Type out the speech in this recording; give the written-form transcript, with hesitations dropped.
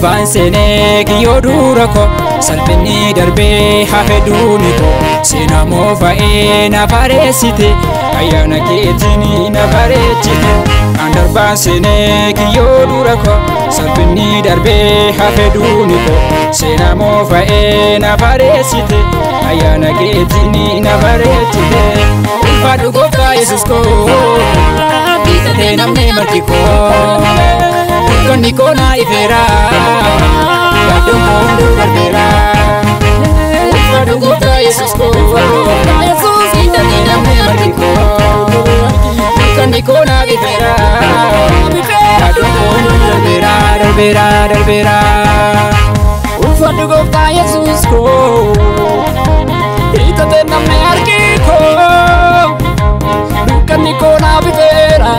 darbaan seenee kiyyoo dura koo salphinni darbee hafe duuni koo seenaa moofa'ee na bareessite ayyaana keetiin na bareechite kan darbaan seenee kiyyoo dura koo salphinni darbee hafe duuni koo seenaa moofa'ee na bareessite ayyaana keetiin na bareechite ulfaadhu gooftaa Yesuus koo dhiitatee namni marti koo konni kona ifera yaddo kondo barbera ulfaadhu gooftaa Yesuus koo dhiitatee namni marti koo konni kona ifera yaddo kondo barbera darbera darbera ulfaadhu gooftaa Yesuus koo dhiitatee namni marti koo konni kona ifera